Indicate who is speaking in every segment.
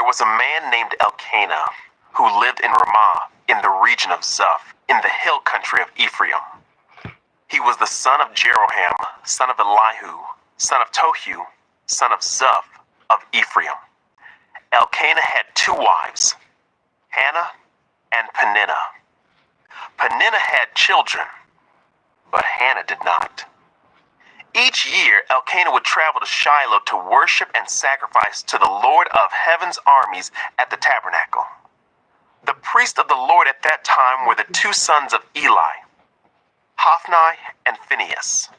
Speaker 1: There was a man named Elkanah who lived in Ramah in the region of Zuph in the hill country of Ephraim. He was the son of Jeroham, son of Elihu, son of Tohu, son of Zuph of Ephraim. Elkanah had two wives, Hannah and Peninnah. Peninnah had children, but Hannah did not. Each year, Elkanah would travel to Shiloh to worship and sacrifice to the Lord of heaven's armies at the tabernacle. The priests of the Lord at that time were the two sons of Eli, Hophni and Phinehas.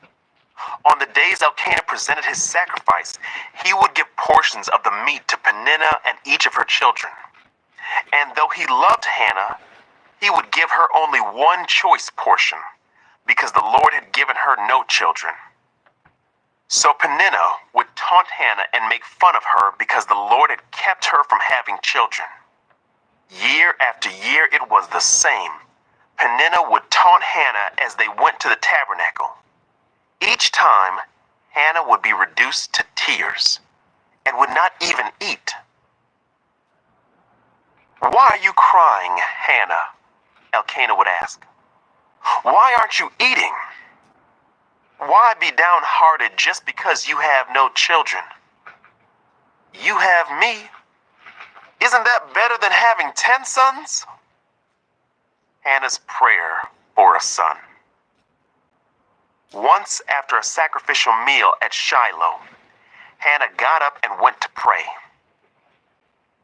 Speaker 1: On the days Elkanah presented his sacrifice, he would give portions of the meat to Peninnah and each of her children. And though he loved Hannah, he would give her only one choice portion, because the Lord had given her no children. So Peninnah would taunt Hannah and make fun of her because the Lord had kept her from having children. Year after year it was the same. Peninnah would taunt Hannah as they went to the tabernacle. Each time, Hannah would be reduced to tears and would not even eat. "Why are you crying, Hannah?" Elkanah would ask. "Why aren't you eating? Why be downhearted just because you have no children? You have me. Isn't that better than having 10 sons?" Hannah's prayer for a son. Once after a sacrificial meal at Shiloh, Hannah got up and went to pray.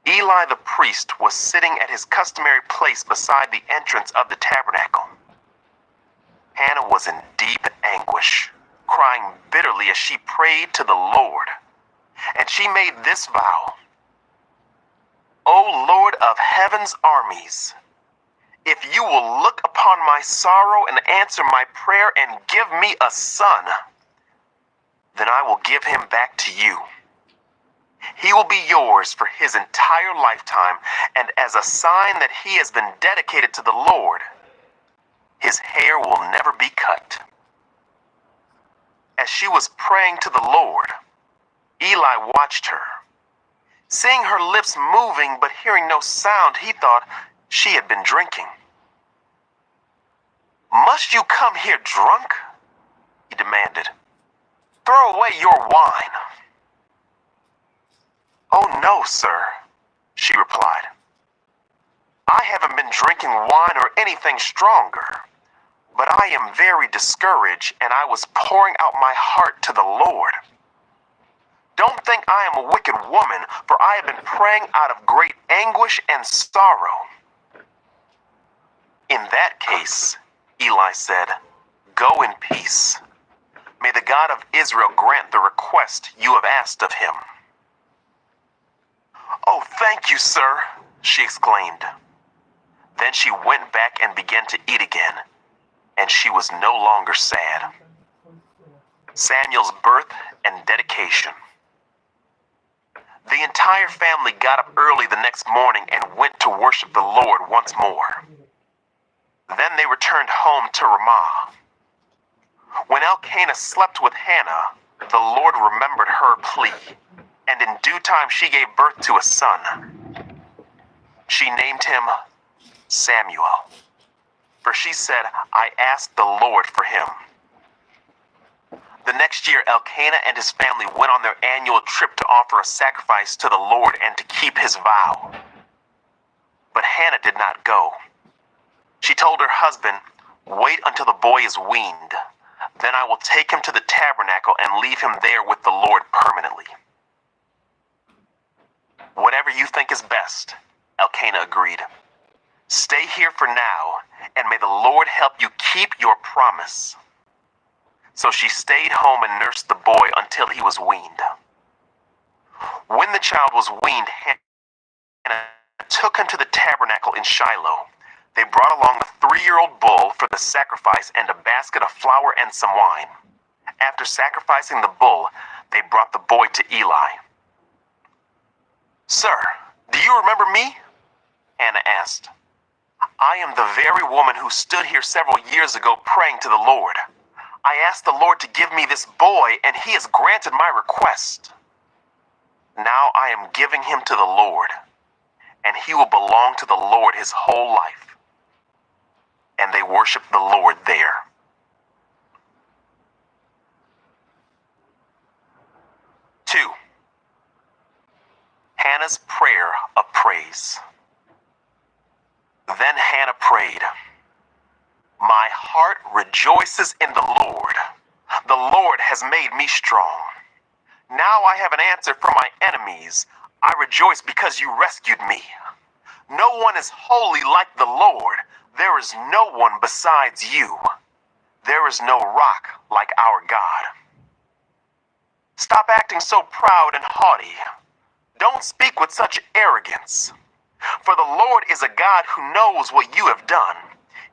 Speaker 1: Eli the priest was sitting at his customary place beside the entrance of the tabernacle. Hannah was in deep anguish, crying bitterly as she prayed to the Lord. And she made this vow: "O Lord of heaven's armies, if you will look upon my sorrow and answer my prayer and give me a son, then I will give him back to you. He will be yours for his entire lifetime, and as a sign that he has been dedicated to the Lord, his hair will never be cut." As she was praying to the Lord, Eli watched her. Seeing her lips moving but hearing no sound, he thought she had been drinking. "Must you come here drunk?" he demanded. "Throw away your wine." "Oh no, sir," she replied. "I haven't been drinking wine or anything stronger, but I am very discouraged and I was pouring out my heart to the Lord. Don't think I am a wicked woman, for I have been praying out of great anguish and sorrow." "In that case," Eli said, "go in peace. May the God of Israel grant the request you have asked of him." "Oh, thank you, sir," she exclaimed. Then she went back and began to eat again, and she was no longer sad. Samuel's birth and dedication. The entire family got up early the next morning and went to worship the Lord once more. Then they returned home to Ramah. When Elkanah slept with Hannah, the Lord remembered her plea, and in due time she gave birth to a son. She named him Samuel, for she said, "I asked the Lord for him." The next year, Elkanah and his family went on their annual trip to offer a sacrifice to the Lord and to keep his vow. But Hannah did not go. She told her husband, "Wait until the boy is weaned. Then I will take him to the tabernacle and leave him there with the Lord permanently." "Whatever you think is best," Elkanah agreed. "Stay here for now, and may the Lord help you keep your promise." So she stayed home and nursed the boy until he was weaned. When the child was weaned, Hannah took him to the tabernacle in Shiloh. They brought along a 3-year-old bull for the sacrifice and a basket of flour and some wine. After sacrificing the bull, they brought the boy to Eli. "Sir, do you remember me?" Hannah asked. "I am the very woman who stood here several years ago praying to the Lord. I asked the Lord to give me this boy, and he has granted my request. Now I am giving him to the Lord, and he will belong to the Lord his whole life. And they worshiped the Lord there. Two, Hannah's prayer of praise. Then Hannah prayed, "My heart rejoices in the Lord. The Lord has made me strong. Now I have an answer for my enemies. I rejoice because you rescued me. No one is holy like the Lord. There is no one besides you. There is no rock like our God." Stop acting so proud and haughty. Don't speak with such arrogance. For the Lord is a God who knows what you have done.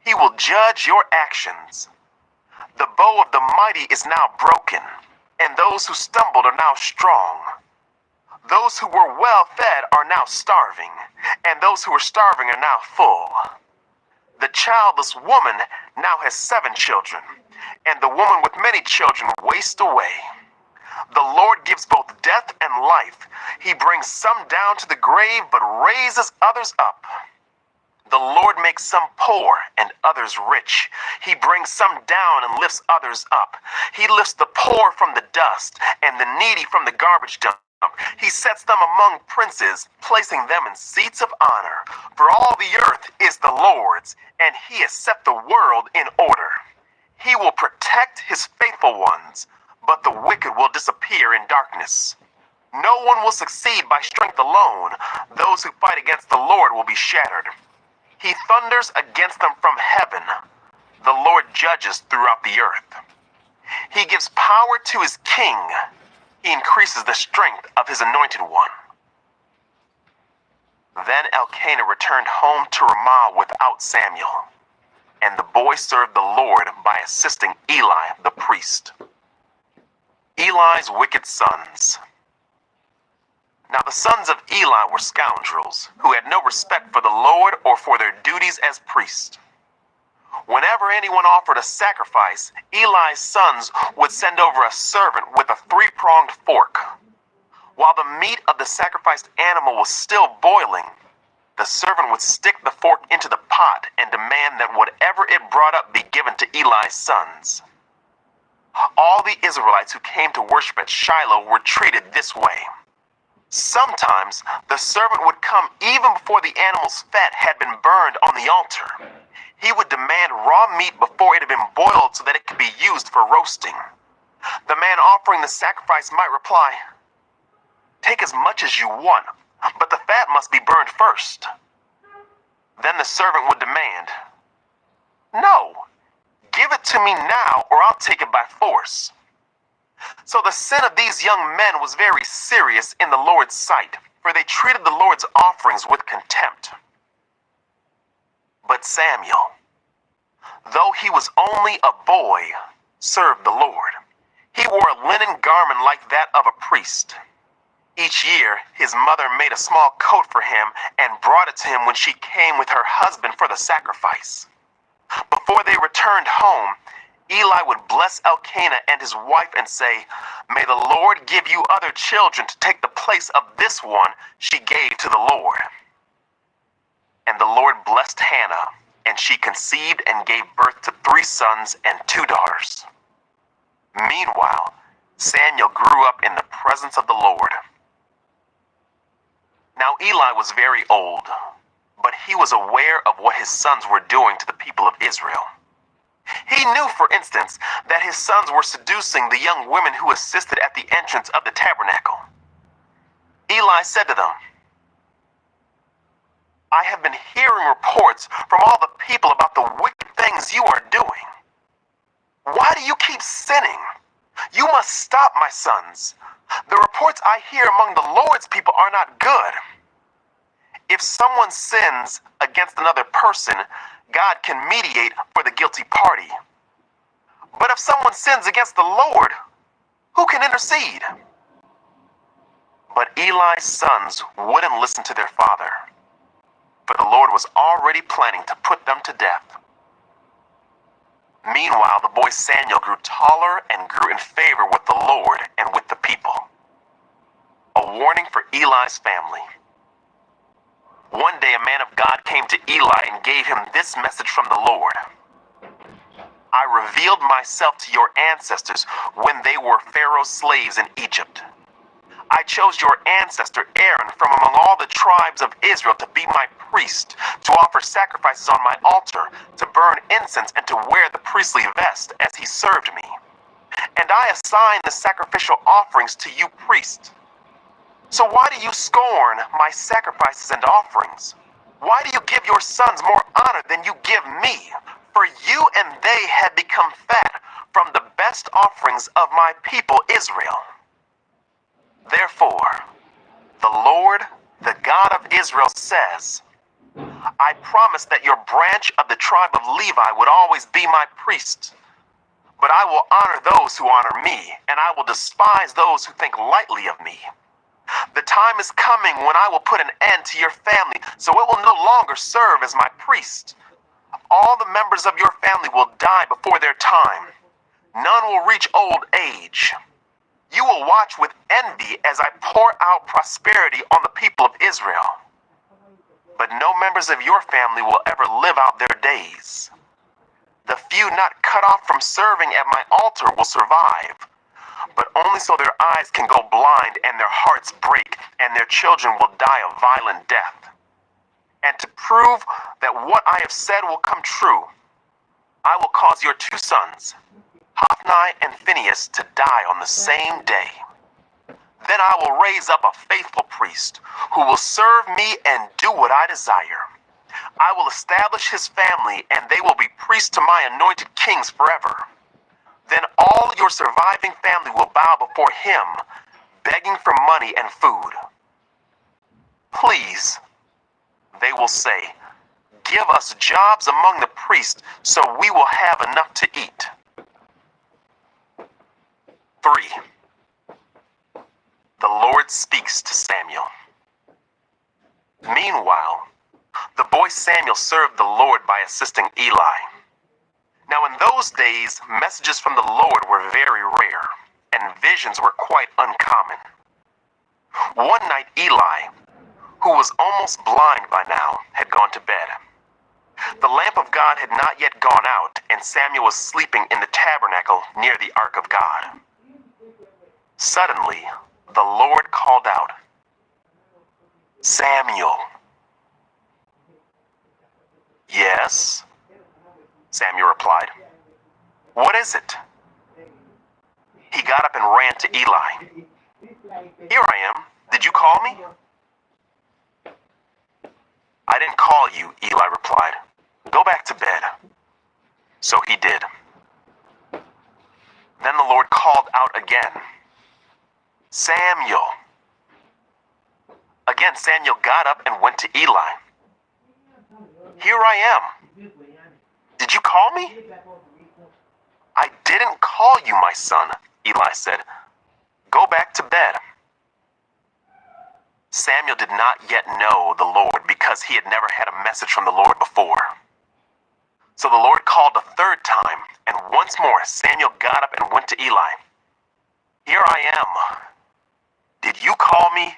Speaker 1: He will judge your actions. The bow of the mighty is now broken, and those who stumbled are now strong. Those who were well fed are now starving, and those who are starving are now full. The childless woman now has 7 children, and the woman with many children wastes away. The Lord gives both death and life. He brings some down to the grave, but raises others up. The Lord makes some poor and others rich. He brings some down and lifts others up. He lifts the poor from the dust and the needy from the garbage dump. He sets them among princes, placing them in seats of honor. For all the earth is the Lord's, and he has set the world in order. He will protect his faithful ones, but the wicked will disappear in darkness. No one will succeed by strength alone. Those who fight against the Lord will be shattered. He thunders against them from heaven. The Lord judges throughout the earth. He gives power to his king. He increases the strength of his anointed one. Then Elkanah returned home to Ramah without Samuel, and the boy served the Lord by assisting Eli the priest. Eli's wicked sons. Now the sons of Eli were scoundrels, who had no respect for the Lord or for their duties as priests. Whenever anyone offered a sacrifice, Eli's sons would send over a servant with a 3-pronged fork. While the meat of the sacrificed animal was still boiling, the servant would stick the fork into the pot and demand that whatever it brought up be given to Eli's sons. All the Israelites who came to worship at Shiloh were treated this way. Sometimes the servant would come even before the animal's fat had been burned on the altar. He would demand raw meat before it had been boiled so that it could be used for roasting. The man offering the sacrifice might reply, "Take as much as you want, but the fat must be burned first." Then the servant would demand, "No, give it to me now or I'll take it by force." So the sin of these young men was very serious in the Lord's sight, for they treated the Lord's offerings with contempt. But Samuel, though he was only a boy, served the Lord. He wore a linen garment like that of a priest. Each year, his mother made a small coat for him and brought it to him when she came with her husband for the sacrifice. Before they returned home, Eli would bless Elkanah and his wife and say, "May the Lord give you other children to take the place of this one she gave to the Lord." And the Lord blessed Hannah, and she conceived and gave birth to 3 sons and 2 daughters. Meanwhile, Samuel grew up in the presence of the Lord. Now Eli was very old, but he was aware of what his sons were doing to the people of Israel. He knew, for instance, that his sons were seducing the young women who assisted at the entrance of the tabernacle. Eli said to them, "I have been hearing reports from all the people about the wicked things you are doing. Why do you keep sinning? You must stop, my sons. The reports I hear among the Lord's people are not good. If someone sins against another person, God can mediate for the guilty party. But if someone sins against the Lord, who can intercede?" But Eli's sons wouldn't listen to their father, for the Lord was already planning to put them to death. Meanwhile, the boy Samuel grew taller and grew in favor with the Lord and with the people. A warning for Eli's family. One day a man of God came to Eli and gave him this message from the Lord. I revealed myself to your ancestors when they were Pharaoh's slaves in Egypt. I chose your ancestor Aaron from among all the tribes of Israel to be my priest, to offer sacrifices on my altar, to burn incense, and to wear the priestly vest as he served me. And I assign the sacrificial offerings to you priests. So why do you scorn my sacrifices and offerings? Why do you give your sons more honor than you give me? For you and they have become fat from the best offerings of my people Israel. Therefore, the Lord, the God of Israel, says, I promised that your branch of the tribe of Levi would always be my priest. But I will honor those who honor me, and I will despise those who think lightly of me. The time is coming when I will put an end to your family, so it will no longer serve as my priest. All the members of your family will die before their time. None will reach old age. You will watch with envy as I pour out prosperity on the people of Israel. But no members of your family will ever live out their days. The few not cut off from serving at my altar will survive, but only so their eyes can go blind and their hearts break, and their children will die a violent death. And to prove that what I have said will come true, I will cause your two sons, Hophni and Phinehas, to die on the same day. Then I will raise up a faithful priest who will serve me and do what I desire. I will establish his family, and they will be priests to my anointed kings forever. Then all your surviving family will bow before him, begging for money and food. Please, they will say, give us jobs among the priests so we will have enough to eat. 3. The Lord speaks to Samuel. Meanwhile, the boy Samuel served the Lord by assisting Eli. Now in those days, messages from the Lord were very rare, and visions were quite uncommon. One night Eli, who was almost blind by now, had gone to bed. The lamp of God had not yet gone out, and Samuel was sleeping in the tabernacle near the ark of God. Suddenly, the Lord called out, Samuel. Yes, Samuel replied. What is it? He got up and ran to Eli. Here I am. Did you call me? I didn't call you, Eli replied. Go back to bed. So he did. Then the Lord called out again, Samuel. Again, Samuel got up and went to Eli. Here I am. Did you call me? I didn't call you, my son, Eli said. Go back to bed. Samuel did not yet know the Lord because he had never had a message from the Lord before. So the Lord called a third time, and once more Samuel got up and went to Eli. Here I am. Did you call me?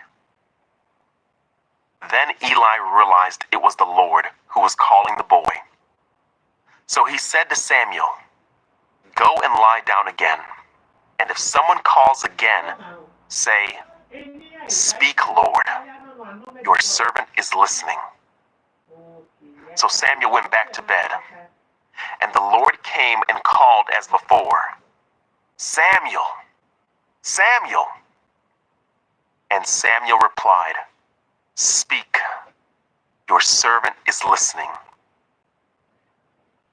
Speaker 1: Then Eli realized it was the Lord who was calling the boy. So he said to Samuel, Go and lie down again, and if someone calls again, say, Speak, Lord. Your servant is listening. So Samuel went back to bed, and the Lord came and called as before, Samuel, Samuel. And Samuel replied, Speak, your servant is listening.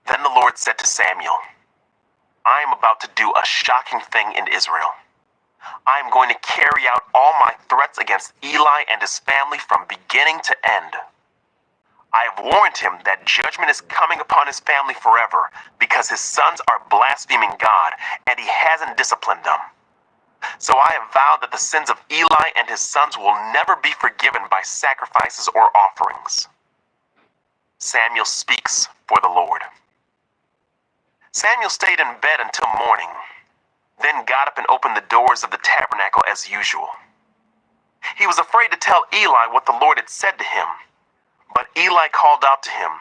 Speaker 1: Then the Lord said to Samuel, I am about to do a shocking thing in Israel. I am going to carry out all my threats against Eli and his family from beginning to end. I have warned him that judgment is coming upon his family forever because his sons are blaspheming God and he hasn't disciplined them. So I have vowed that the sins of Eli and his sons will never be forgiven by sacrifices or offerings. Samuel speaks for the Lord. Samuel stayed in bed until morning, then got up and opened the doors of the tabernacle as usual. He was afraid to tell Eli what the Lord had said to him, But Eli called out to him,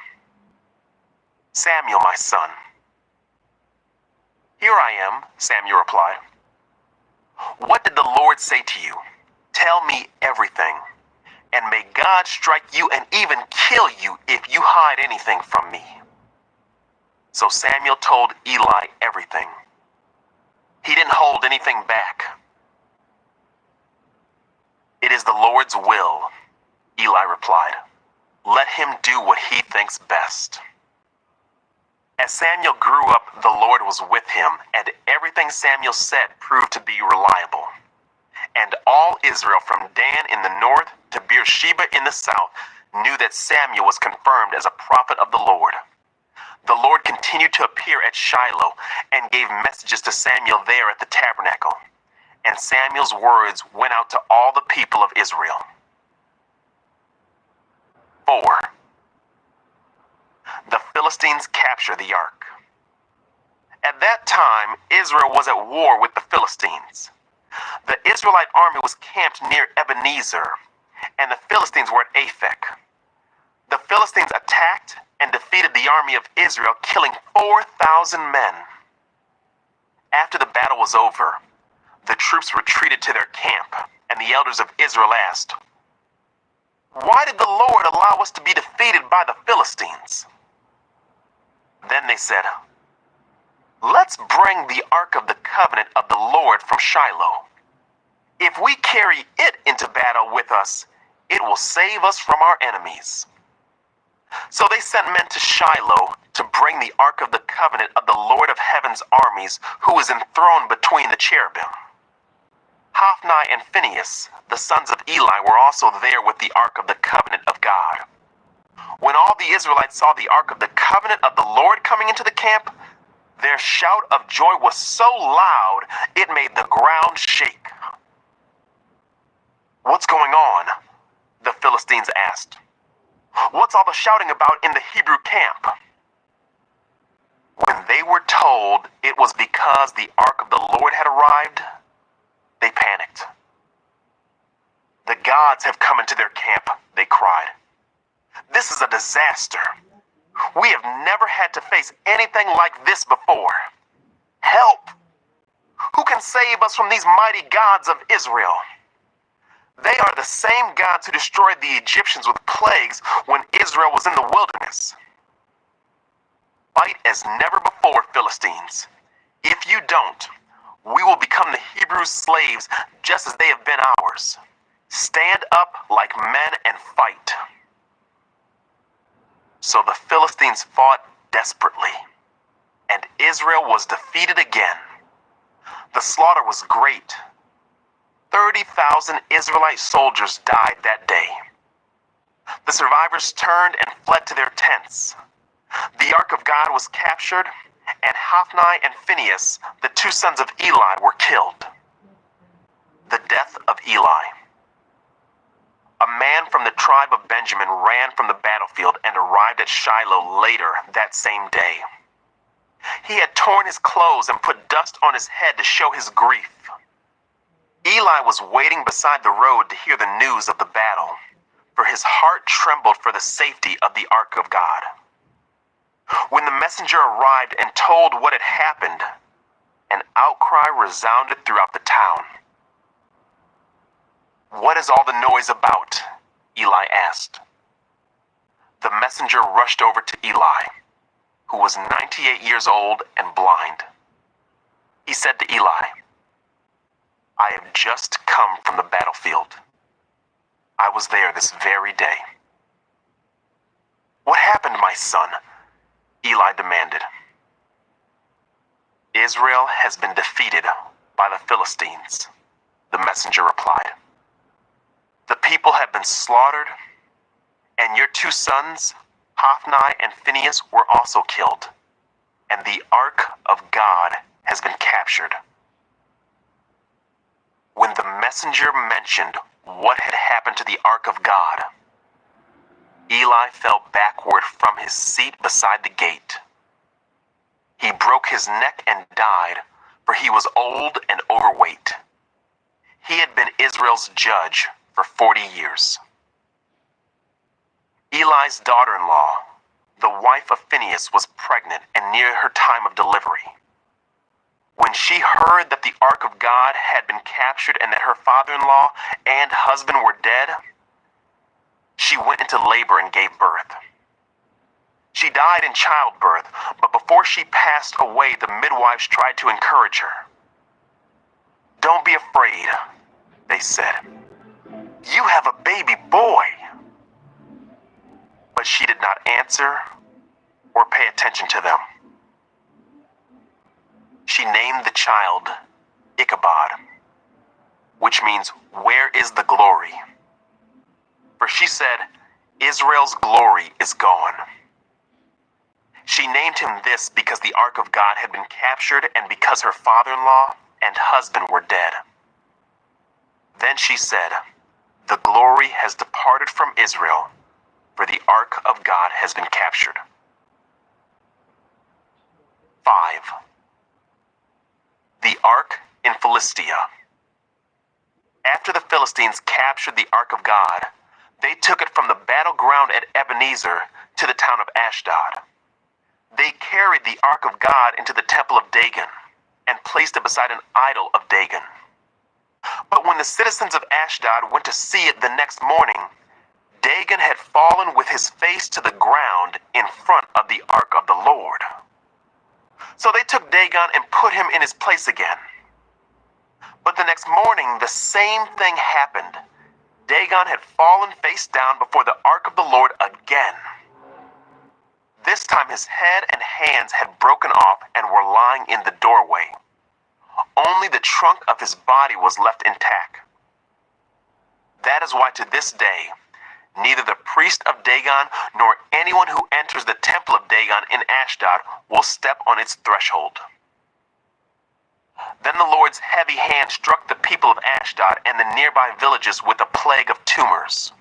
Speaker 1: "Samuel, my son." "Here I am," Samuel replied. "What did the Lord say to you? Tell me everything, and may God strike you and even kill you if you hide anything from me." So Samuel told Eli everything. He didn't hold anything back. "It is the Lord's will," Eli replied. "Let him do what he thinks best." As Samuel grew up, the Lord was with him, and everything Samuel said proved to be reliable. And all Israel from Dan in the north to Beersheba in the south knew that Samuel was confirmed as a prophet of the Lord. The Lord continued to appear at Shiloh and gave messages to Samuel there at the tabernacle. And Samuel's words went out to all the people of Israel. 4. The Philistines capture the ark. At that time, Israel was at war with the Philistines. The Israelite army was camped near Ebenezer, and the Philistines were at Aphek. The Philistines attacked and defeated the army of Israel, killing 4,000 men. After the battle was over, the troops retreated to their camp, and the elders of Israel asked, "Why did the Lord allow us to be defeated by the Philistines?" Then they said, "Let's bring the Ark of the Covenant of the Lord from Shiloh. If we carry it into battle with us, it will save us from our enemies." So they sent men to Shiloh to bring the Ark of the Covenant of the Lord of Heaven's armies, who is enthroned between the cherubim. Hophni and Phinehas, the sons of Eli, were also there with the Ark of the Covenant of God. When all the Israelites saw the Ark of the Covenant of the Lord coming into the camp, their shout of joy was so loud it made the ground shake. "What's going on?" the Philistines asked. "What's all the shouting about in the Hebrew camp?" When they were told it was because the Ark of the Lord had arrived, they panicked. "The gods have come into their camp," they cried. "This is a disaster. We have never had to face anything like this before. Help! Who can save us from these mighty gods of Israel? They are the same gods who destroyed the Egyptians with plagues when Israel was in the wilderness. Fight as never before, Philistines. If you don't, we will become the Hebrew slaves just as they have been ours. Stand up like men and fight." So the Philistines fought desperately, and Israel was defeated again. The slaughter was great. 30,000 Israelite soldiers died that day. The survivors turned and fled to their tents. The Ark of God was captured, and Hophni and Phinehas, the two sons of Eli, were killed. The death of Eli. A man from the tribe of Benjamin ran from the battlefield and arrived at Shiloh later that same day. He had torn his clothes and put dust on his head to show his grief. Eli was waiting beside the road to hear the news of the battle, for his heart trembled for the safety of the Ark of God. When the messenger arrived and told what had happened, an outcry resounded throughout the town. "What is all the noise about?" Eli asked. The messenger rushed over to Eli, who was 98 years old and blind. He said to Eli, "I have just come from the battlefield. I was there this very day." "What happened, my son?" Eli demanded. "Israel has been defeated by the Philistines," the messenger replied. "The people have been slaughtered, and your two sons, Hophni and Phinehas, were also killed, and the Ark of God has been captured." When the messenger mentioned what had happened to the Ark of God, Eli fell backward from his seat beside the gate. He broke his neck and died, for he was old and overweight. He had been Israel's judge for 40 years. Eli Eli's daughter-in-law, the wife of Phinehas, was pregnant and near her time of delivery. When she heard that the ark of God had been captured and that her father-in-law and husband were dead, she went into labor and gave birth. She died in childbirth, but before she passed away, the midwives tried to encourage her. "Don't be afraid," they said. "You have a baby boy." But she did not answer or pay attention to them. She named the child Ichabod, which means, "Where is the glory?" For she said, "Israel's glory is gone." She named him this because the ark of God had been captured and because her father-in-law and husband were dead. Then she said, "The glory has departed from Israel, for the ark of God has been captured." 5. The ark in Philistia. After the Philistines captured the ark of God, they took it from the battleground at Ebenezer to the town of Ashdod. They carried the ark of God into the temple of Dagon and placed it beside an idol of Dagon. But when the citizens of Ashdod went to see it the next morning, Dagon had fallen with his face to the ground in front of the ark of the Lord. So they took Dagon and put him in his place again. But the next morning, the same thing happened. Dagon had fallen face down before the ark of the Lord again. This time his head and hands had broken off and were lying in the doorway. Only the trunk of his body was left intact. That is why to this day, neither the priest of Dagon nor anyone who enters the temple of Dagon in Ashdod will step on its threshold. Then the Lord's heavy hand struck the people of Ashdod and the nearby villages with a plague of tumors.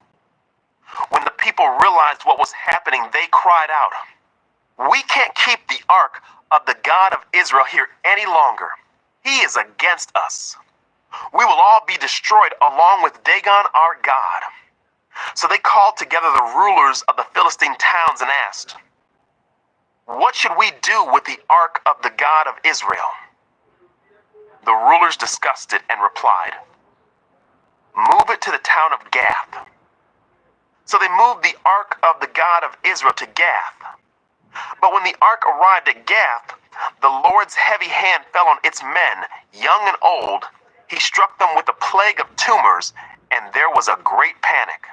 Speaker 1: When the people realized what was happening, they cried out, "We can't keep the ark of the God of Israel here any longer. He is against us. We will all be destroyed along with Dagon our God." So they called together the rulers of the Philistine towns and asked, "What should we do with the ark of the God of Israel?" The rulers discussed it and replied, "Move it to the town of Gath." So they moved the ark of the God of Israel to Gath. But when the ark arrived at Gath, the Lord's heavy hand fell on its men, young and old. He struck them with a plague of tumors, and there was a great panic.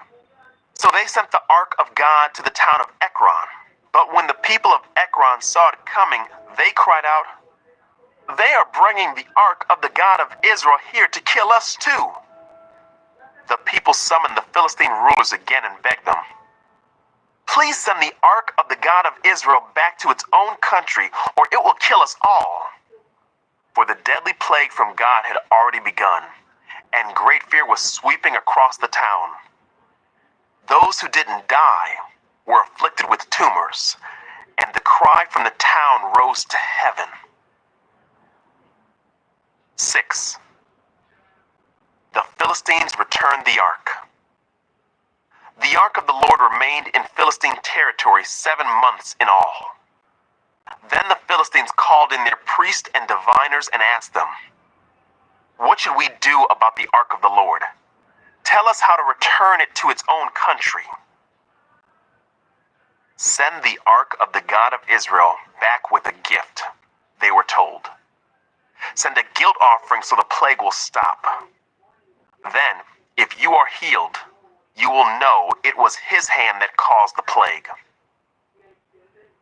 Speaker 1: So they sent the ark of God to the town of Ekron. But when the people of Ekron saw it coming, they cried out, "They are bringing the ark of the God of Israel here to kill us too." The people summoned the Philistine rulers again and begged them, "Please send the ark of the God of Israel back to its own country, or it will kill us all." For the deadly plague from God had already begun, and great fear was sweeping across the town. Those who didn't die were afflicted with tumors, and the cry from the town rose to heaven. 6. The Philistines returned the ark. The ark of the Lord remained in Philistine territory 7 months in all. Then the Philistines called in their priests and diviners and asked them, "What should we do about the ark of the Lord? Tell us how to return it to its own country." "Send the ark of the God of Israel back with a gift," they were told. "Send a guilt offering so the plague will stop. Then, if you are healed, you will know it was his hand that caused the plague."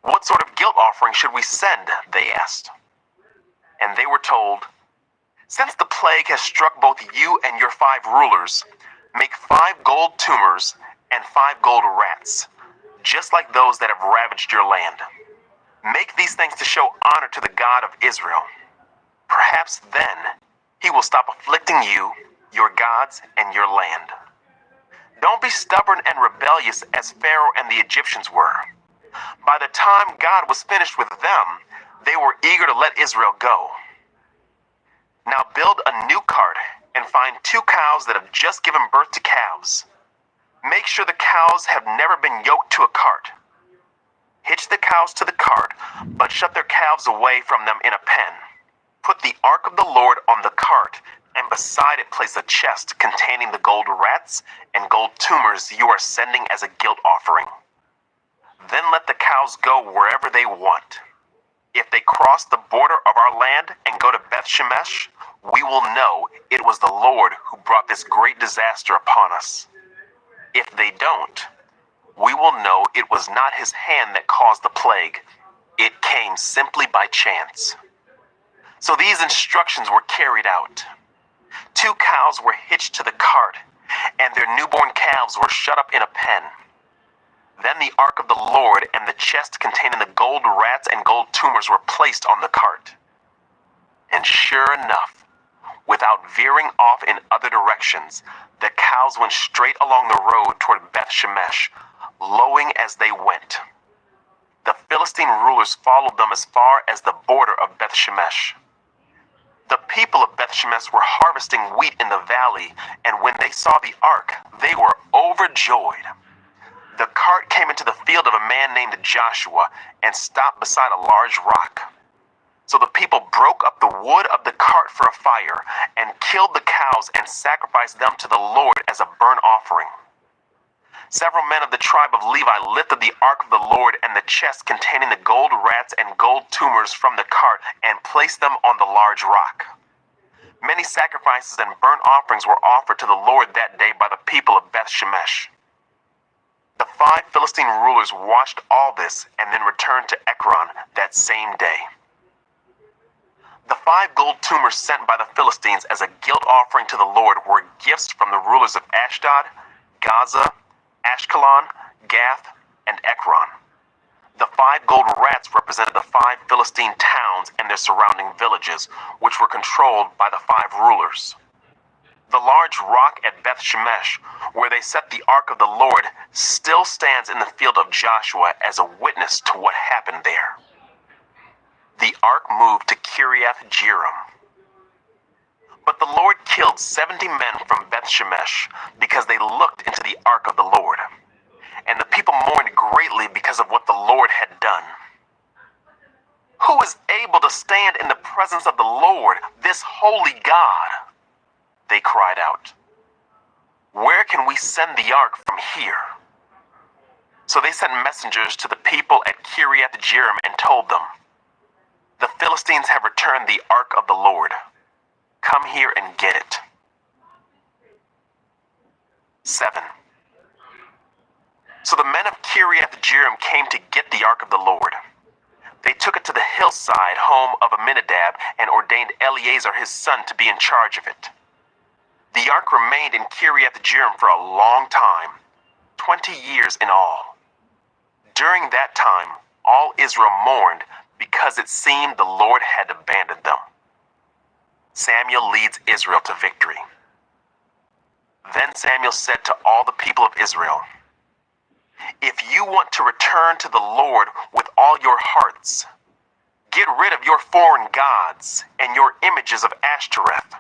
Speaker 1: "What sort of guilt offering should we send?" they asked. And they were told, "Since the plague has struck both you and your 5 rulers, make 5 gold tumors and 5 gold rats, just like those that have ravaged your land. Make these things to show honor to the God of Israel. Perhaps then he will stop afflicting you, your gods, and your land. Don't be stubborn and rebellious as Pharaoh and the Egyptians were. By the time God was finished with them, they were eager to let Israel go. Now build a new cart and find 2 cows that have just given birth to calves. Make sure the cows have never been yoked to a cart. Hitch the cows to the cart, but shut their calves away from them in a pen. Put the ark of the Lord on the cart, and beside it place a chest containing the gold rats and gold tumors you are sending as a guilt offering. Then let the cows go wherever they want. If they cross the border of our land and go to Beth-Shemesh, we will know it was the Lord who brought this great disaster upon us. If they don't, we will know it was not his hand that caused the plague. It came simply by chance. So these instructions were carried out. 2 cows were hitched to the cart, and their newborn calves were shut up in a pen. Then the ark of the Lord and the chest containing the gold rats and gold tumors were placed on the cart. And sure enough, without veering off in other directions, the cows went straight along the road toward Beth-Shemesh, lowing as they went. The Philistine rulers followed them as far as the border of Beth-Shemesh. The people of Beth-Shemesh were harvesting wheat in the valley, and when they saw the ark, they were overjoyed. The cart came into the field of a man named Joshua and stopped beside a large rock. So the people broke up the wood of the cart for a fire and killed the cows and sacrificed them to the Lord as a burnt offering. Several men of the tribe of Levi lifted the ark of the Lord and the chest containing the gold rats and gold tumors from the cart and placed them on the large rock. Many sacrifices and burnt offerings were offered to the Lord that day by the people of Beth-Shemesh. The 5 Philistine rulers watched all this and then returned to Ekron that same day. The 5 gold tumors sent by the Philistines as a guilt offering to the Lord were gifts from the rulers of Ashdod, Gaza, Ashkelon, Gath, and Ekron. The 5 gold rats represented the 5 Philistine towns and their surrounding villages, which were controlled by the 5 rulers. The large rock at Beth-Shemesh, where they set the ark of the Lord, still stands in the field of Joshua as a witness to what happened there. The ark moved to Kiriath-Jearim. But the Lord killed 70 men from Beth-Shemesh because they looked into the ark of the Lord. And the people mourned greatly because of what the Lord had done. Who is able to stand in the presence of the Lord, this holy God? They cried out. Where can we send the ark from here? So they sent messengers to the people at Kiriath-Jearim and told them, the Philistines have returned the ark of the Lord. Come here and get it. 7. So the men of Kiriath-Jearim came to get the ark of the Lord. They took it to the hillside home of Aminadab and ordained Eleazar his son to be in charge of it. The ark remained in Kiriath-Jearim for a long time, 20 years in all. During that time, all Israel mourned because it seemed the Lord had abandoned them. Samuel leads Israel to victory. Then Samuel said to all the people of Israel, if you want to return to the Lord with all your hearts, get rid of your foreign gods and your images of Ashtoreth.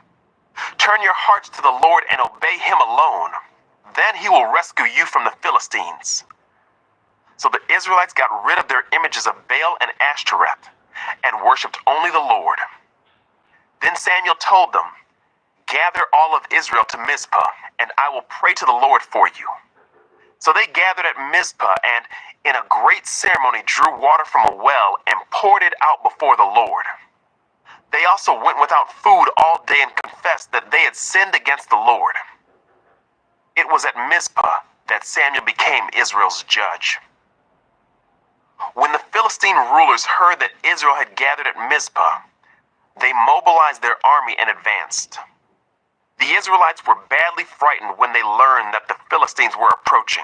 Speaker 1: Turn your hearts to the Lord and obey him alone. Then he will rescue you from the Philistines. So the Israelites got rid of their images of Baal and Ashtoreth and worshipped only the Lord. Then Samuel told them, gather all of Israel to Mizpah, and I will pray to the Lord for you. So they gathered at Mizpah and, in a great ceremony, drew water from a well and poured it out before the Lord. They also went without food all day and confessed that they had sinned against the Lord. It was at Mizpah that Samuel became Israel's judge. When the Philistine rulers heard that Israel had gathered at Mizpah, they mobilized their army and advanced. The Israelites were badly frightened when they learned that the Philistines were approaching.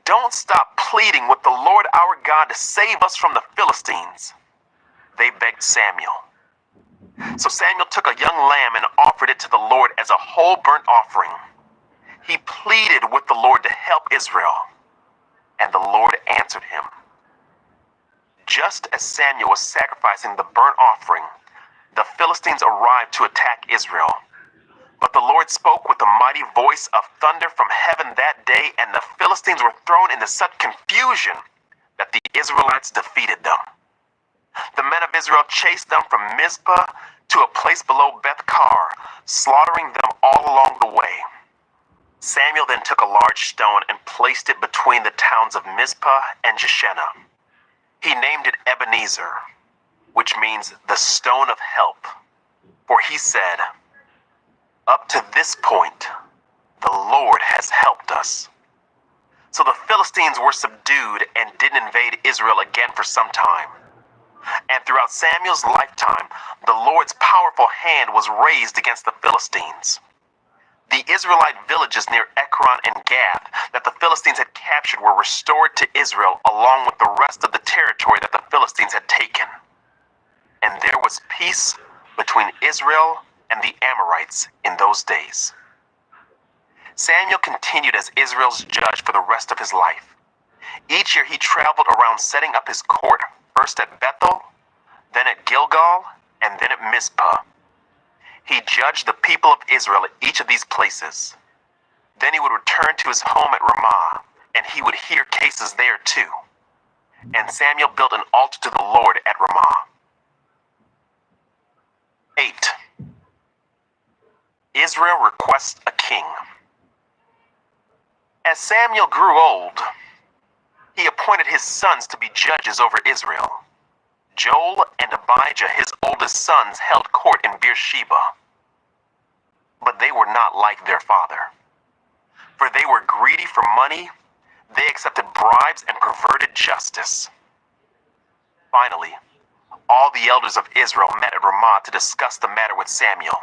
Speaker 1: Don't stop pleading with the Lord our God to save us from the Philistines, they begged Samuel. So Samuel took a young lamb and offered it to the Lord as a whole burnt offering. He pleaded with the Lord to help Israel, and the Lord answered him. Just as Samuel was sacrificing the burnt offering, the Philistines arrived to attack Israel. But the Lord spoke with a mighty voice of thunder from heaven that day, and the Philistines were thrown into such confusion that the Israelites defeated them. The men of Israel chased them from Mizpah to a place below Beth-kar, slaughtering them all along the way. Samuel then took a large stone and placed it between the towns of Mizpah and Jeshanah. He named it Ebenezer, which means the stone of help. For he said, "Up to this point, the Lord has helped us." So the Philistines were subdued and didn't invade Israel again for some time. And throughout Samuel's lifetime, the Lord's powerful hand was raised against the Philistines. The Israelite villages near Ekron and Gath that the Philistines had captured were restored to Israel along with the rest of the territory that the Philistines had taken. And there was peace between Israel and the Amorites in those days. Samuel continued as Israel's judge for the rest of his life. Each year he traveled around setting up his court, first at Bethel, then at Gilgal, and then at Mizpah. He judged the people of Israel at each of these places. Then he would return to his home at Ramah, and he would hear cases there too. And Samuel built an altar to the Lord at Ramah. 8. Israel requests a king. As Samuel grew old, he appointed his sons to be judges over Israel. Joel and Abijah, his oldest sons, held court in Beersheba. But they were not like their father. For they were greedy for money, they accepted bribes and perverted justice. Finally, all the elders of Israel met at Ramah to discuss the matter with Samuel.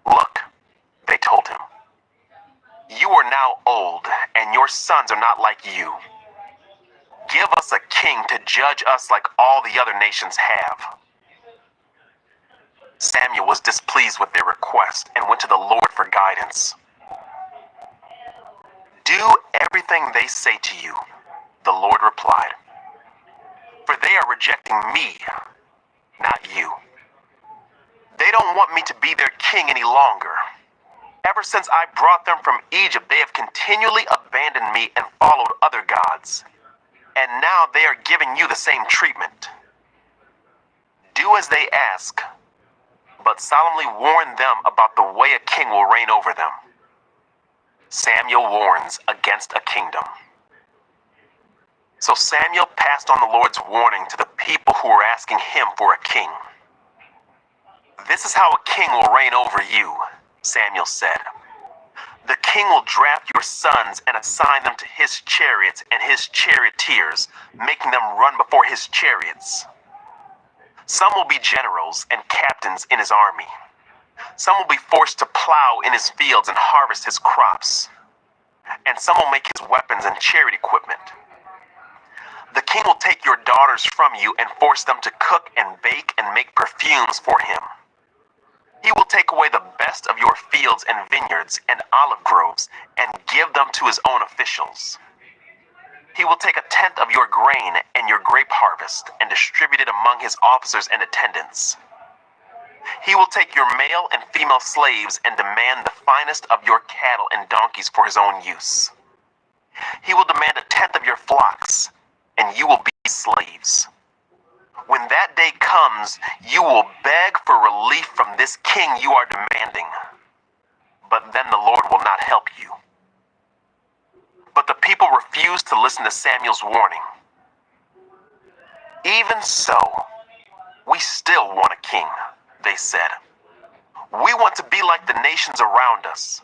Speaker 1: "Look," they told him, "you are now old, and your sons are not like you. Give us a king to judge us like all the other nations have." Samuel was displeased with their request and went to the Lord for guidance. "Do everything they say to you," the Lord replied, "for they are rejecting me, not you. They don't want me to be their king any longer. Ever since I brought them from Egypt, they have continually abandoned me and followed other gods. And now they are giving you the same treatment. Do as they ask, but solemnly warn them about the way a king will reign over them." Samuel warns against a kingdom. So Samuel passed on the Lord's warning to the people who were asking him for a king. "This is how a king will reign over you," Samuel said. "The king will draft your sons and assign them to his chariots and his charioteers, making them run before his chariots. Some will be generals and captains in his army. Some will be forced to plow in his fields and harvest his crops. And some will make his weapons and chariot equipment. The king will take your daughters from you and force them to cook and bake and make perfumes for him. He will take away the best of your fields and vineyards and olive groves and give them to his own officials. He will take a tenth of your grain and your grape harvest and distribute it among his officers and attendants. He will take your male and female slaves and demand the finest of your cattle and donkeys for his own use. He will demand a tenth of your flocks, and you will be slaves. When that day comes, you will beg for relief from this king you are demanding. But then the Lord will not help you." But the people refused to listen to Samuel's warning. "Even so, we still want a king," they said. "We want to be like the nations around us.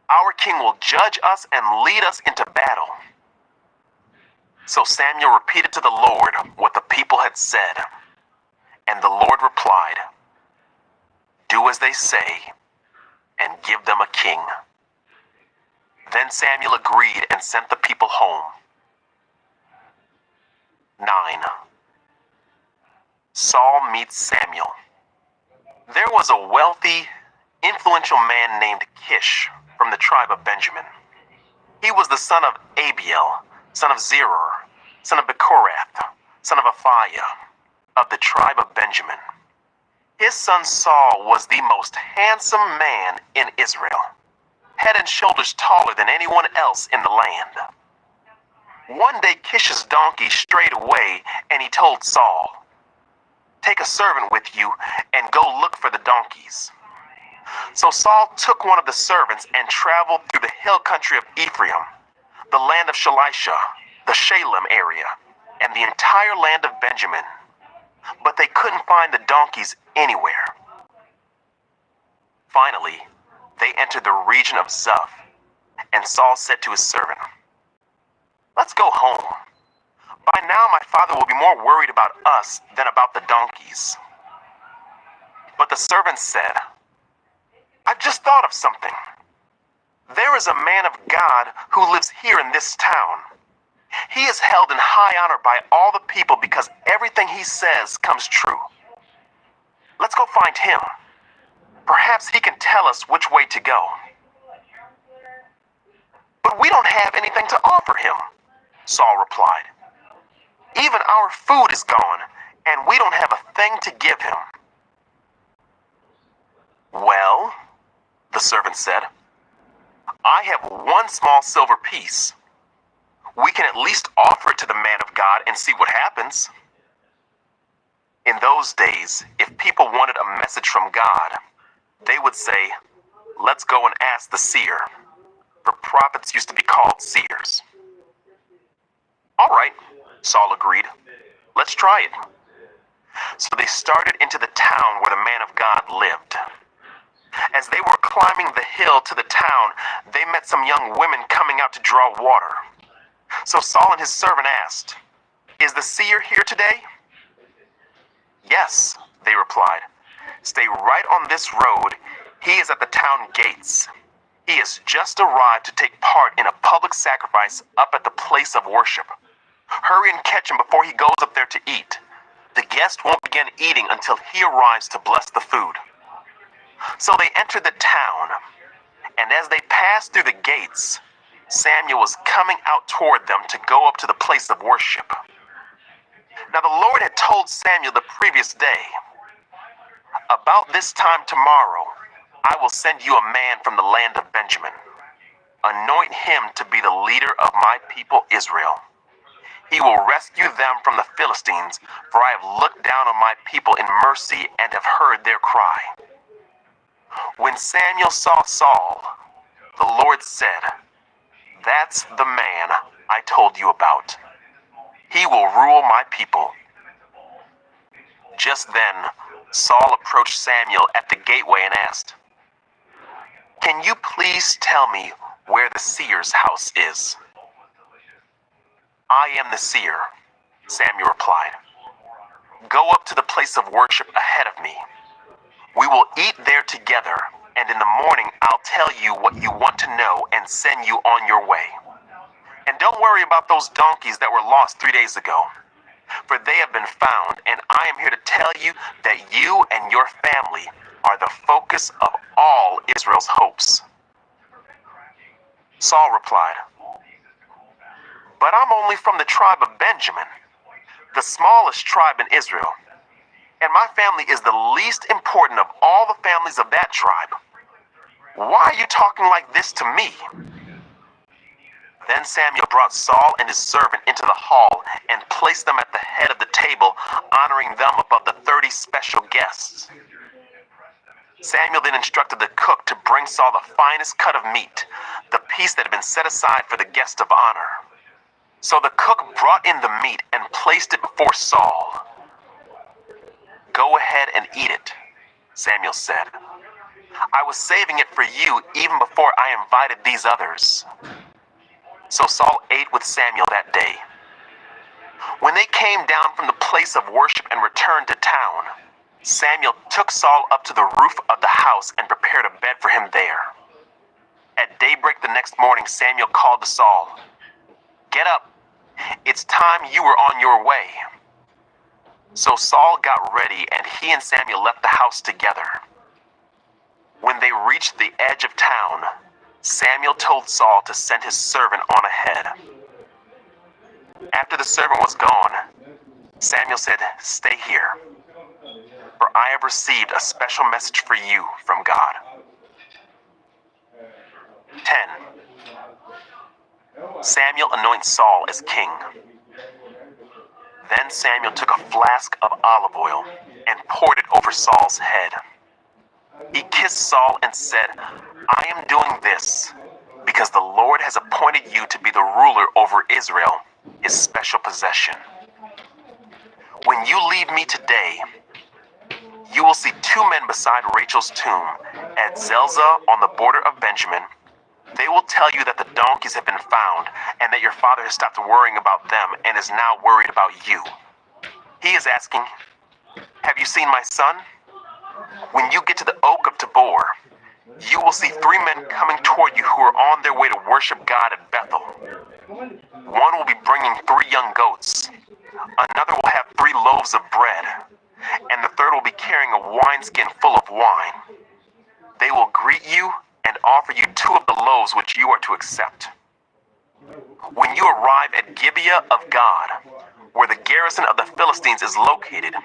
Speaker 1: Our king will judge us and lead us into battle." So Samuel repeated to the Lord what the people had said. And the Lord replied, "Do as they say, and give them a king." Then Samuel agreed and sent the people home. 9. Saul meets Samuel. There was a wealthy, influential man named Kish from the tribe of Benjamin. He was the son of Abiel, son of Zeror, son of Bechorath, son of Aphiah, of the tribe of Benjamin. His son Saul was the most handsome man in Israel, head and shoulders taller than anyone else in the land. One day Kish's donkey strayed away, and he told Saul, "Take a servant with you and go look for the donkeys." So Saul took one of the servants and traveled through the hill country of Ephraim, the land of Shalisha, the Shalem area, and the entire land of Benjamin. But they couldn't find the donkeys anywhere. Finally, they entered the region of Zuph, and Saul said to his servant, "Let's go home. By now my father will be more worried about us than about the donkeys." But the servant said, "I've just thought of something. There is a man of God who lives here in this town. He is held in high honor by all the people because everything he says comes true. Let's go find him. Perhaps he can tell us which way to go." "But we don't have anything to offer him," Saul replied. "Even our food is gone, and we don't have a thing to give him." "Well," the servant said, "I have one small silver piece. We can at least offer it to the man of God and see what happens." In those days, if people wanted a message from God, they would say, "Let's go and ask the seer," for prophets used to be called seers. "All right," Saul agreed. "Let's try it." So they started into the town where the man of God lived. As they were climbing the hill to the town, they met some young women coming out to draw water. So Saul and his servant asked, "Is the seer here today?" "Yes," they replied. "Stay right on this road. He is at the town gates. He has just arrived to take part in a public sacrifice up at the place of worship. Hurry and catch him before he goes up there to eat. The guest won't begin eating until he arrives to bless the food." So they entered the town, and as they passed through the gates, Samuel was coming out toward them to go up to the place of worship. Now the Lord had told Samuel the previous day, "About this time tomorrow, I will send you a man from the land of Benjamin. Anoint him to be the leader of my people Israel. He will rescue them from the Philistines, for I have looked down on my people in mercy and have heard their cry." When Samuel saw Saul, the Lord said, "That's the man I told you about. He will rule my people." Just then, Saul approached Samuel at the gateway and asked, "Can you please tell me where the seer's house is?" "I am the seer," Samuel replied. "Go up to the place of worship ahead of me. We will eat there together, and in the morning I'll tell you what you want to know and send you on your way. And don't worry about those donkeys that were lost 3 days ago, for they have been found, and I am here to tell you that you and your family are the focus of all Israel's hopes." Saul replied, "But I'm only from the tribe of Benjamin, the smallest tribe in Israel, and my family is the least important of all the families of that tribe. Why are you talking like this to me?" Then Samuel brought Saul and his servant into the hall and placed them at the head of the table, honoring them above the 30 special guests. Samuel then instructed the cook to bring Saul the finest cut of meat, the piece that had been set aside for the guest of honor. So the cook brought in the meat and placed it before Saul. "Go ahead and eat it," Samuel said. "I was saving it for you even before I invited these others." So Saul ate with Samuel that day. When they came down from the place of worship and returned to town, Samuel took Saul up to the roof of the house and prepared a bed for him there. At daybreak the next morning, Samuel called to Saul, "Get up. It's time you were on your way." So Saul got ready, and he and Samuel left the house together. When they reached the edge of town, Samuel told Saul to send his servant on ahead. After the servant was gone, Samuel said, "Stay here." for I have received a special message for you from God. 10. Samuel anoints Saul as king. Then Samuel took a flask of olive oil and poured it over Saul's head. He kissed Saul and said, I am doing this because the Lord has appointed you to be the ruler over Israel, his special possession. When you leave me today, you will see two men beside Rachel's tomb at Zelzah on the border of Benjamin. They will tell you that the donkeys have been found and that your father has stopped worrying about them and is now worried about you. He is asking, have you seen my son? When you get to the oak of Tabor, you will see three men coming toward you who are on their way to worship God at Bethel. One will be bringing 3 young goats. Another will have 3 loaves of bread. And the third will be carrying a wineskin full of wine. They will greet you and offer you 2 of the loaves which you are to accept. When you arrive at Gibeah of God, where the garrison of the Philistines is located,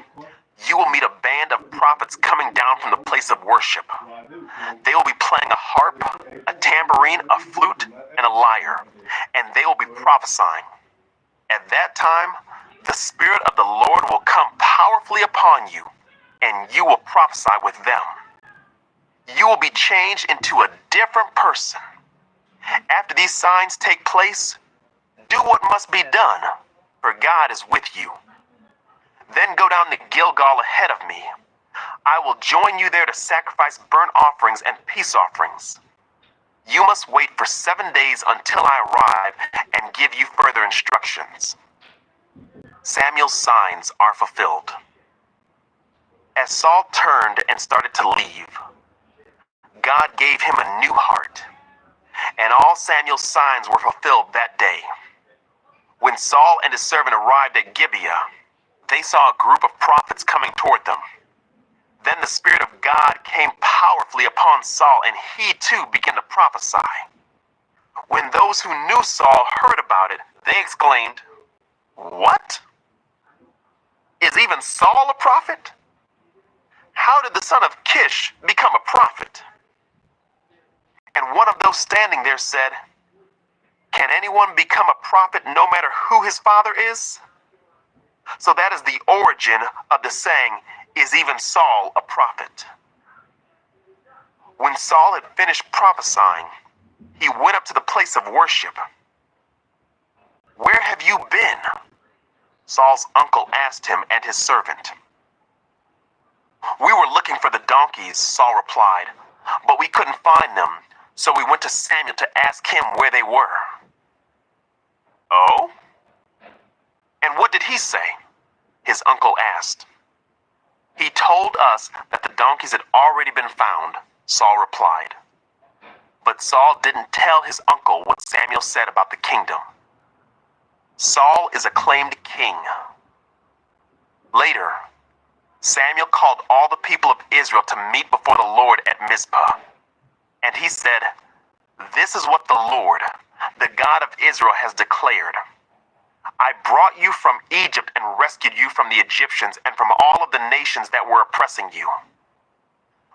Speaker 1: you will meet a band of prophets coming down from the place of worship. They will be playing a harp, a tambourine, a flute, and a lyre, and they will be prophesying. At that time, the Spirit of the Lord will come powerfully upon you, and you will prophesy with them. You will be changed into a different person. After these signs take place, do what must be done, for God is with you. Then go down to Gilgal ahead of me. I will join you there to sacrifice burnt offerings and peace offerings. You must wait for 7 days until I arrive and give you further instructions. Samuel's signs are fulfilled. As Saul turned and started to leave, God gave him a new heart, and all Samuel's signs were fulfilled that day. When Saul and his servant arrived at Gibeah, they saw a group of prophets coming toward them. Then the Spirit of God came powerfully upon Saul, and he too began to prophesy. When those who knew Saul heard about it, they exclaimed, "What? Is even Saul a prophet? How did the son of Kish become a prophet?" And one of those standing there said, "Can anyone become a prophet no matter who his father is?" So that is the origin of the saying, "Is even Saul a prophet?" When Saul had finished prophesying, he went up to the place of worship. "Where have you been?" Saul's uncle asked him and his servant. "We were looking for the donkeys," Saul replied, "but we couldn't find them, so we went to Samuel to ask him where they were." "Oh? And what did he say?" his uncle asked. "He told us that the donkeys had already been found," Saul replied. But Saul didn't tell his uncle what Samuel said about the kingdom. Saul is acclaimed king. Later, Samuel called all the people of Israel to meet before the Lord at Mizpah. And he said, "This is what the Lord, the God of Israel, has declared. I brought you from Egypt and rescued you from the Egyptians and from all of the nations that were oppressing you.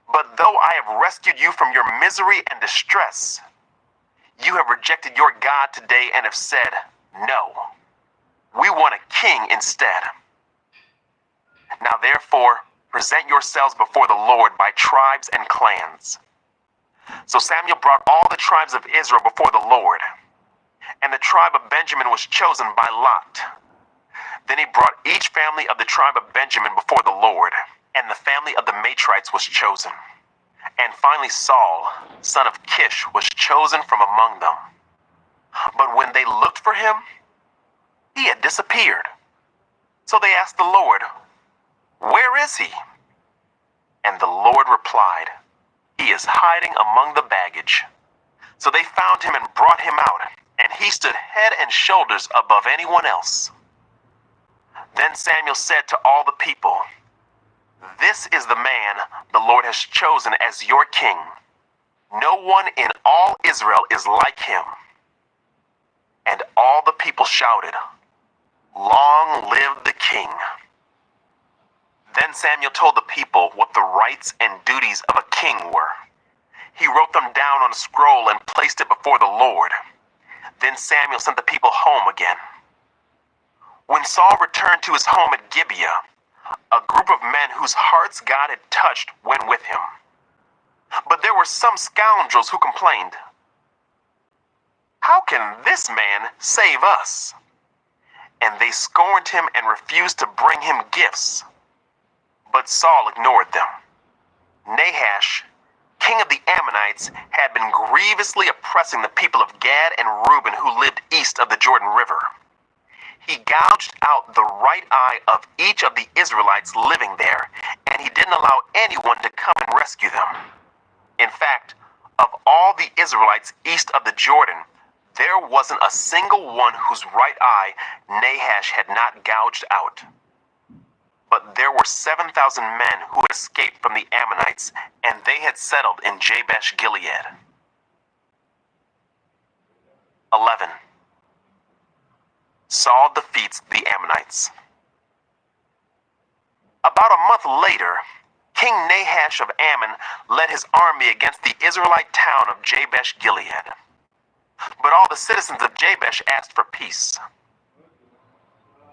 Speaker 1: But though I have rescued you from your misery and distress, you have rejected your God today and have said, 'No, we want a king instead.' Now therefore, present yourselves before the Lord by tribes and clans." So Samuel brought all the tribes of Israel before the Lord, and the tribe of Benjamin was chosen by lot. Then he brought each family of the tribe of Benjamin before the Lord, and the family of the Matrites was chosen. And finally Saul, son of Kish, was chosen from among them. But when they looked for him, he had disappeared. So they asked the Lord, "Where is he?" And the Lord replied, "He is hiding among the baggage." So they found him and brought him out, and he stood head and shoulders above anyone else. Then Samuel said to all the people, "This is the man the Lord has chosen as your king. No one in all Israel is like him." And all the people shouted, "Long live the king." Then Samuel told the people what the rights and duties of a king were. He wrote them down on a scroll and placed it before the Lord. Then Samuel sent the people home again. When Saul returned to his home at Gibeah, a group of men whose hearts God had touched went with him. But there were some scoundrels who complained, "How can this man save us?" And they scorned him and refused to bring him gifts. But Saul ignored them. Nahash, king of the Ammonites, had been grievously oppressing the people of Gad and Reuben who lived east of the Jordan River. He gouged out the right eye of each of the Israelites living there, and he didn't allow anyone to come and rescue them. In fact, of all the Israelites east of the Jordan, there wasn't a single one whose right eye Nahash had not gouged out. But there were 7,000 men who had escaped from the Ammonites, and they had settled in Jabesh Gilead. 11. Saul defeats the Ammonites. About a month later, King Nahash of Ammon led his army against the Israelite town of Jabesh Gilead. But all the citizens of Jabesh asked for peace.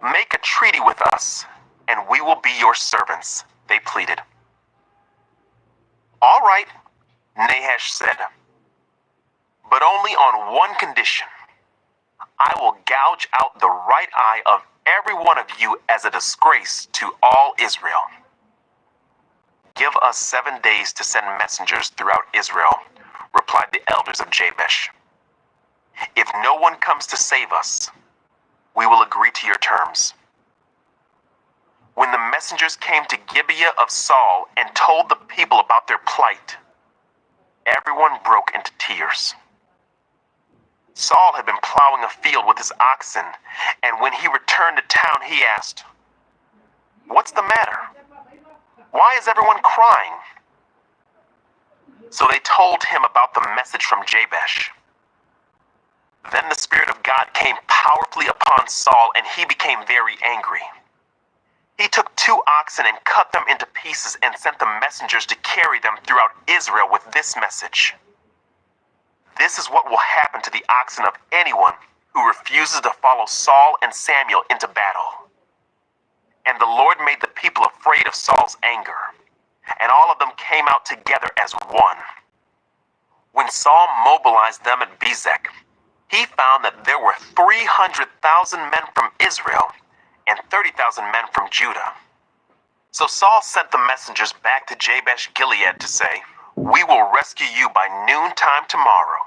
Speaker 1: "Make a treaty with us, and we will be your servants," they pleaded. "All right," Nahash said, "but only on one condition. I will gouge out the right eye of every one of you as a disgrace to all Israel." "Give us 7 days to send messengers throughout Israel," replied the elders of Jabesh. "If no one comes to save us, we will agree to your terms." When the messengers came to Gibeah of Saul and told the people about their plight, everyone broke into tears. Saul had been plowing a field with his oxen, and when he returned to town, he asked, "What's the matter? Why is everyone crying?" So they told him about the message from Jabesh. Then the Spirit of God came powerfully upon Saul, and he became very angry. He took 2 oxen and cut them into pieces and sent the messengers to carry them throughout Israel with this message: "This is what will happen to the oxen of anyone who refuses to follow Saul and Samuel into battle." And the Lord made the people afraid of Saul's anger, and all of them came out together as one. When Saul mobilized them at Bezek, he found that there were 300,000 men from Israel and 30,000 men from Judah. So Saul sent the messengers back to Jabesh Gilead to say, "We will rescue you by noontime tomorrow."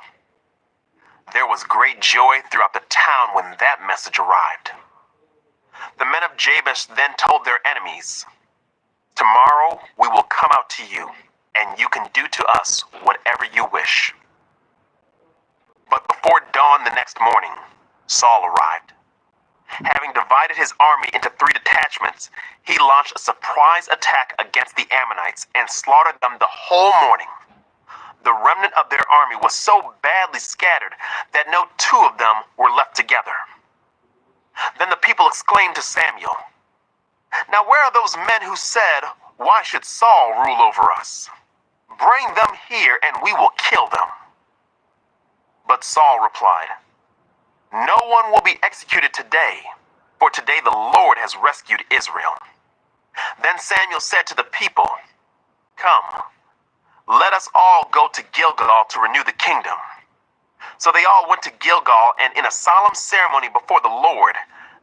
Speaker 1: There was great joy throughout the town when that message arrived. The men of Jabesh then told their enemies, "Tomorrow we will come out to you, and you can do to us whatever you wish." But before dawn the next morning, Saul arrived. Having divided his army into 3 detachments, he launched a surprise attack against the Ammonites and slaughtered them the whole morning. The remnant of their army was so badly scattered that no 2 of them were left together. Then the people exclaimed to Samuel, "Now where are those men who said, 'Why should Saul rule over us?' Bring them here and we will kill them." But Saul replied, "No one will be executed today, for today the Lord has rescued Israel." Then Samuel said to the people, "Come, let us all go to Gilgal to renew the kingdom." So they all went to Gilgal, and in a solemn ceremony before the Lord,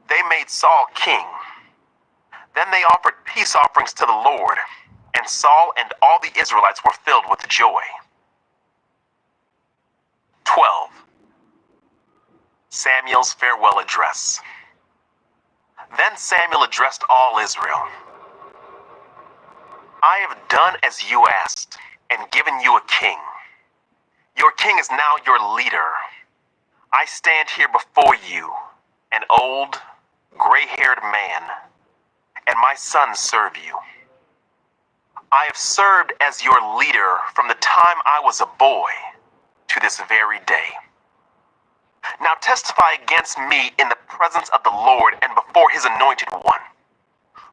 Speaker 1: they made Saul king. Then they offered peace offerings to the Lord, and Saul and all the Israelites were filled with joy. 12. Samuel's farewell address. Then Samuel addressed all Israel. "I have done as you asked, and given you a king. Your king is now your leader. I stand here before you, an old, gray-haired man, and my sons serve you. I have served as your leader from the time I was a boy to this very day. Now testify against me in the presence of the Lord and before his anointed one.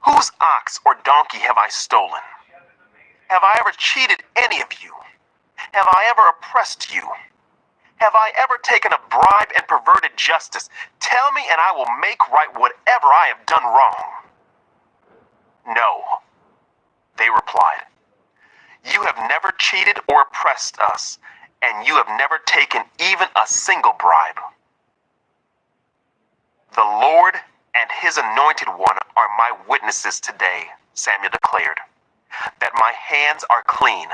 Speaker 1: Whose ox or donkey have I stolen? Have I ever cheated any of you? Have I ever oppressed you? Have I ever taken a bribe and perverted justice? Tell me and I will make right whatever I have done wrong. No, they replied. You have never cheated or oppressed us, and you have never taken even a single bribe. The Lord and his anointed one are my witnesses today, Samuel declared, that my hands are clean.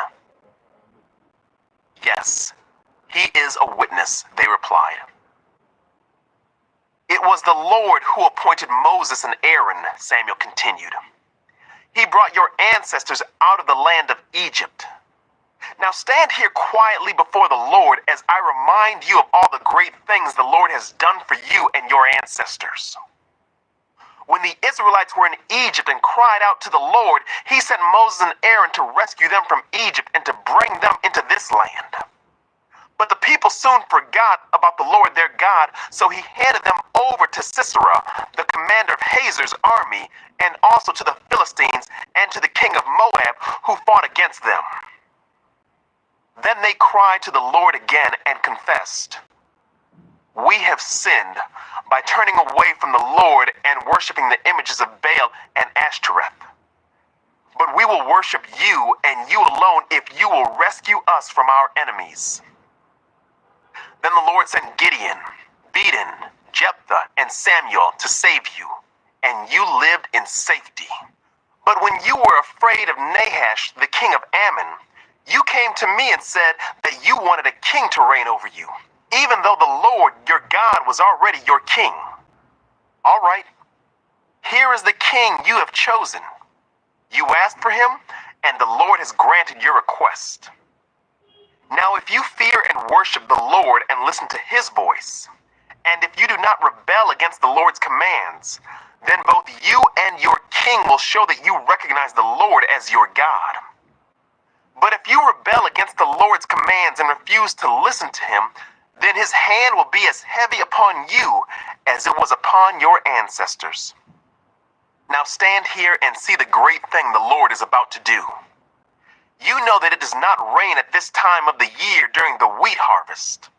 Speaker 1: Yes, he is a witness, they replied. It was the Lord who appointed Moses and Aaron, Samuel continued. He brought your ancestors out of the land of Egypt. Now stand here quietly before the Lord as I remind you of all the great things the Lord has done for you and your ancestors. When the Israelites were in Egypt and cried out to the Lord, he sent Moses and Aaron to rescue them from Egypt and to bring them into this land. But the people soon forgot about the Lord their God, so he handed them over to Sisera, the commander of Hazor's army, and also to the Philistines and to the king of Moab, who fought against them. Then they cried to the Lord again and confessed, "We have sinned by turning away from the Lord and worshiping the images of Baal and Ashtoreth. But we will worship you and you alone if you will rescue us from our enemies." Then the Lord sent Gideon, Bedan, Jephthah, and Samuel to save you, and you lived in safety. But when you were afraid of Nahash, the king of Ammon, you came to me and said that you wanted a king to reign over you, even though the Lord your God was already your king. All right, here is the king you have chosen. You asked for him, and the Lord has granted your request. Now if you fear and worship the Lord and listen to his voice, and if you do not rebel against the Lord's commands, then both you and your king will show that you recognize the Lord as your God. But if you rebel against the Lord's commands and refuse to listen to him, then his hand will be as heavy upon you as it was upon your ancestors. Now stand here and see the great thing the Lord is about to do. You know that it does not rain at this time of the year during the wheat harvest.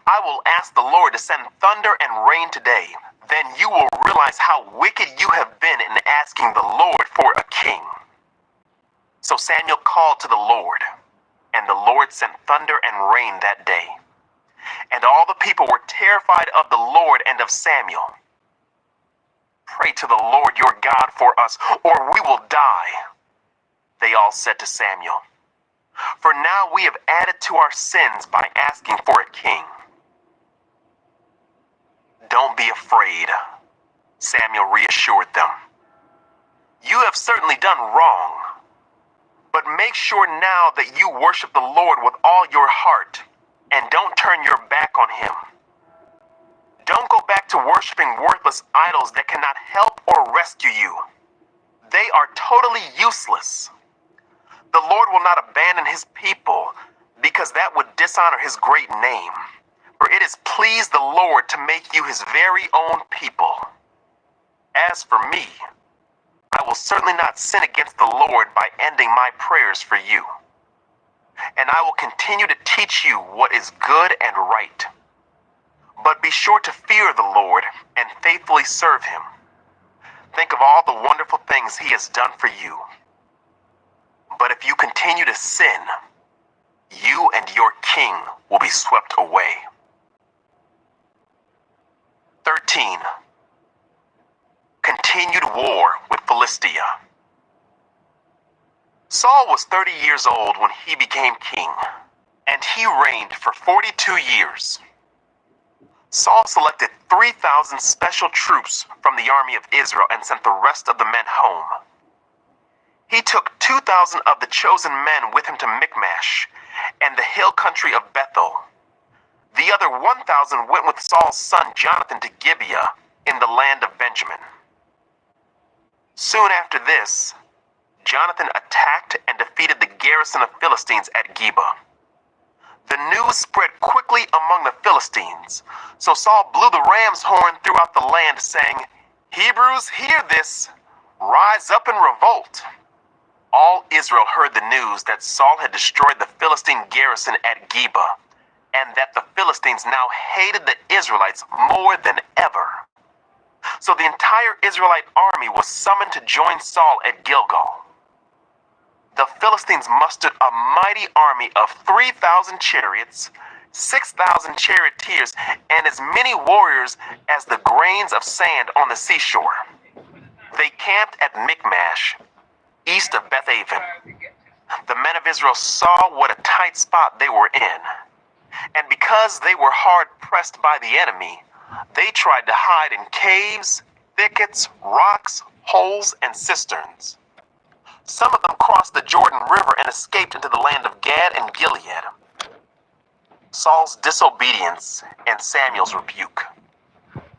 Speaker 1: I will ask the Lord to send thunder and rain today. Then you will realize how wicked you have been in asking the Lord for a king. So Samuel called to the Lord, and the Lord sent thunder and rain that day. And all the people were terrified of the Lord and of Samuel. "Pray to the Lord your God for us, or we will die," they all said to Samuel. "For now we have added to our sins by asking for a king." "Don't be afraid," Samuel reassured them. "You have certainly done wrong, but make sure now that you worship the Lord with all your heart and don't turn your back on him. Don't go back to worshiping worthless idols that cannot help or rescue you. They are totally useless. The Lord will not abandon his people because that would dishonor his great name. For it has pleased the Lord to make you his very own people. As for me, I will certainly not sin against the Lord by ending my prayers for you. And I will continue to teach you what is good and right. But be sure to fear the Lord and faithfully serve him. Think of all the wonderful things he has done for you. But if you continue to sin, you and your king will be swept away." 13. Continued war with Philistia. Saul was 30 years old when he became king, and he reigned for 42 years. Saul selected 3,000 special troops from the army of Israel and sent the rest of the men home. He took 2,000 of the chosen men with him to Michmash and the hill country of Bethel. The other 1,000 went with Saul's son Jonathan to Gibeah in the land of Benjamin. Soon after this, Jonathan attacked and defeated the garrison of Philistines at Geba. The news spread quickly among the Philistines, so Saul blew the ram's horn throughout the land, saying, "Hebrews, hear this! Rise up and revolt. All Israel heard the news that Saul had destroyed the Philistine garrison at Geba, and that the Philistines now hated the Israelites more than ever. So the entire Israelite army was summoned to join Saul at Gilgal. The Philistines mustered a mighty army of 3,000 chariots, 6,000 charioteers, and as many warriors as the grains of sand on the seashore. They camped at Michmash, east of Bethaven. The men of Israel saw what a tight spot they were in, and because they were hard pressed by the enemy, they tried to hide in caves, thickets, rocks, holes, and cisterns. Some of them crossed the Jordan River and escaped into the land of Gad and Gilead. Saul's disobedience and Samuel's rebuke.